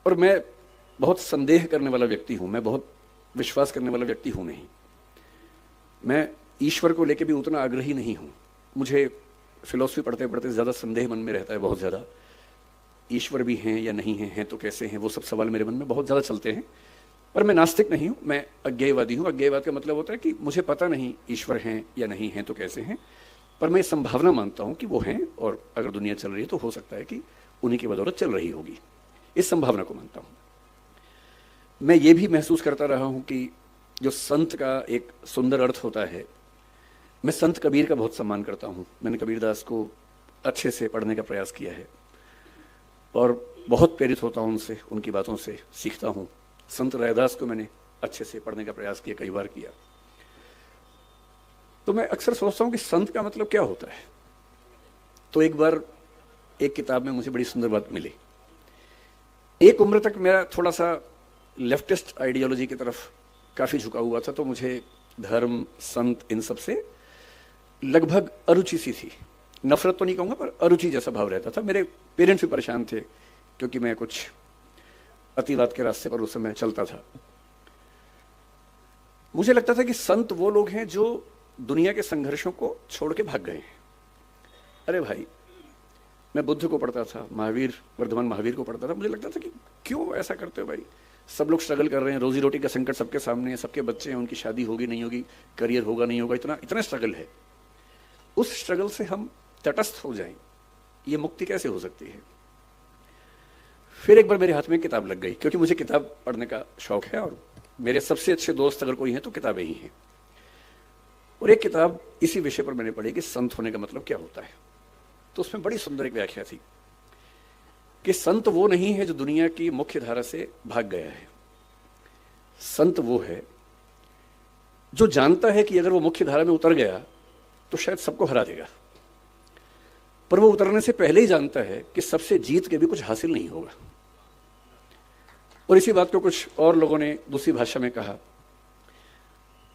और मैं बहुत संदेह करने वाला व्यक्ति हूँ, मैं बहुत विश्वास करने वाला व्यक्ति हूँ नहीं। मैं ईश्वर को लेकर भी उतना आग्रही नहीं हूँ। मुझे फिलॉसफी पढ़ते पढ़ते ज़्यादा संदेह मन में रहता है, बहुत ज़्यादा। ईश्वर भी हैं या नहीं हैं तो कैसे हैं, वो सब सवाल मेरे मन में बहुत ज़्यादा चलते हैं। पर मैं नास्तिक नहीं हूँ, मैं अज्ञेयवादी हूँ। अज्ञेयवाद का मतलब होता है कि मुझे पता नहीं ईश्वर हैं या नहीं हैं तो कैसे हैं, पर मैं संभावना मानता हूँ कि वो हैं, और अगर दुनिया चल रही है तो हो सकता है कि उन्हीं की बदौलत चल रही होगी। इस संभावना को मानता हूँ। मैं ये भी महसूस करता रहा हूँ कि जो संत का एक सुंदर अर्थ होता है, मैं संत कबीर का बहुत सम्मान करता हूँ। मैंने कबीरदास को अच्छे से पढ़ने का प्रयास किया है और बहुत प्रेरित होता हूँ उनसे, उनकी बातों से सीखता हूँ। संत रैदास को मैंने अच्छे से पढ़ने का प्रयास किया, कई बार किया। तो मैं अक्सर सोचता हूँ कि संत का मतलब क्या होता है। तो एक बार एक किताब में मुझे बड़ी सुंदर बात मिली। एक उम्र तक मेरा थोड़ा सा लेफ्टिस्ट आइडियोलॉजी की तरफ काफ़ी झुका हुआ था, तो मुझे धर्म, संत, इन सब से लगभग अरुचि सी थी। नफरत तो नहीं कहूँगा, पर अरुचि जैसा भाव रहता था। मेरे पेरेंट्स भी परेशान थे क्योंकि मैं कुछ अतिवाद के रास्ते पर उस समय चलता था। मुझे लगता था कि संत वो लोग हैं जो दुनिया के संघर्षों को छोड़ के भाग गए हैं। अरे भाई, मैं बुद्ध को पढ़ता था, महावीर, वर्धमान महावीर को पढ़ता था। मुझे लगता था कि क्यों ऐसा करते हो भाई, सब लोग स्ट्रगल कर रहे हैं, रोजी रोटी का संकट सबके सामने है, सबके बच्चे हैं, उनकी शादी होगी नहीं होगी, करियर होगा नहीं होगा, इतना इतना स्ट्रगल है। उस स्ट्रगल से हम तटस्थ हो जाएं, ये मुक्ति कैसे हो सकती है। फिर एक बार मेरे हाथ में किताब लग गई, क्योंकि मुझे किताब पढ़ने का शौक है और मेरे सबसे अच्छे दोस्त अगर कोई हैं तो किताबें ही हैं। और एक किताब इसी विषय पर मैंने पढ़ी कि संत होने का मतलब क्या होता है। तो उसमें बड़ी सुंदर एक व्याख्या थी कि संत वो नहीं है जो दुनिया की मुख्य धारा से भाग गया है। संत वो है जो जानता है कि अगर वो मुख्य धारा में उतर गया तो शायद सबको हरा देगा, पर वो उतरने से पहले ही जानता है कि सबसे जीत के भी कुछ हासिल नहीं होगा। और इसी बात को कुछ और लोगों ने दूसरी भाषा में कहा,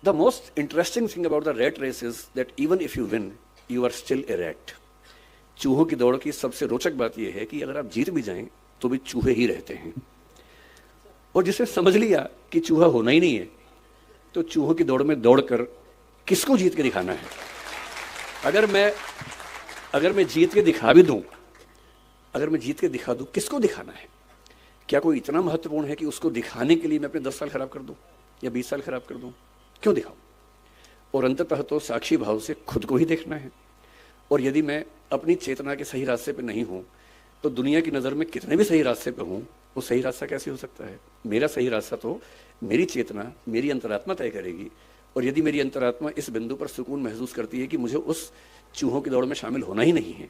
the most interesting thing about the rat race is that even if you win you are still a rat. चूहों की दौड़ की सबसे रोचक बात यह है कि अगर आप जीत भी जाएं तो भी चूहे ही रहते हैं। और जिसने समझ लिया कि चूहा होना ही नहीं है, तो चूहों की दौड़ में दौड़कर किसको जीत के दिखाना है। अगर मैं जीत के दिखा भी दूं, अगर मैं जीत के दिखा दूं, किसको दिखाना है। क्या कोई इतना महत्वपूर्ण है कि उसको दिखाने के लिए मैं अपने 10 साल खराब कर दूं या 20 साल खराब कर दूं? क्यों दिखाऊं। और अंततः तो साक्षी भाव से खुद को ही देखना है। और यदि मैं अपनी चेतना के सही रास्ते पे नहीं हूं, तो दुनिया की नज़र में कितने भी सही रास्ते पे हूं, वो सही रास्ता कैसे हो सकता है। मेरा सही रास्ता तो मेरी चेतना, मेरी अंतरात्मा तय करेगी। और यदि मेरी अंतरात्मा इस बिंदु पर सुकून महसूस करती है कि मुझे उस चूहों की दौड़ में शामिल होना ही नहीं है,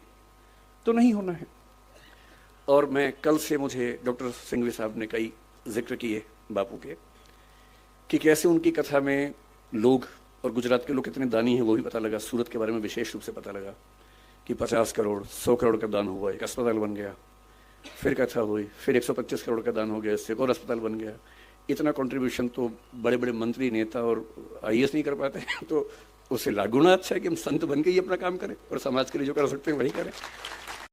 तो नहीं होना है। और मैं कल से, मुझे डॉक्टर सिंघवी साहब ने कई जिक्र किए बापू के, कि कैसे उनकी कथा में लोग, और गुजरात के लोग कितने दानी हैं वो भी पता लगा। सूरत के बारे में विशेष रूप से पता लगा कि 50 करोड़ 100 करोड़ का दान हुआ, एक अस्पताल बन गया। फिर कथा हुई, फिर 125 करोड़ का दान हो गया, इससे एक और अस्पताल बन गया। इतना कंट्रीब्यूशन तो बड़े बड़े मंत्री, नेता और IAS नहीं कर पाते। तो उससे लागुना अच्छा है कि हम संत बन के ही अपना काम करें और समाज के लिए जो कर सकते हैं वही करें।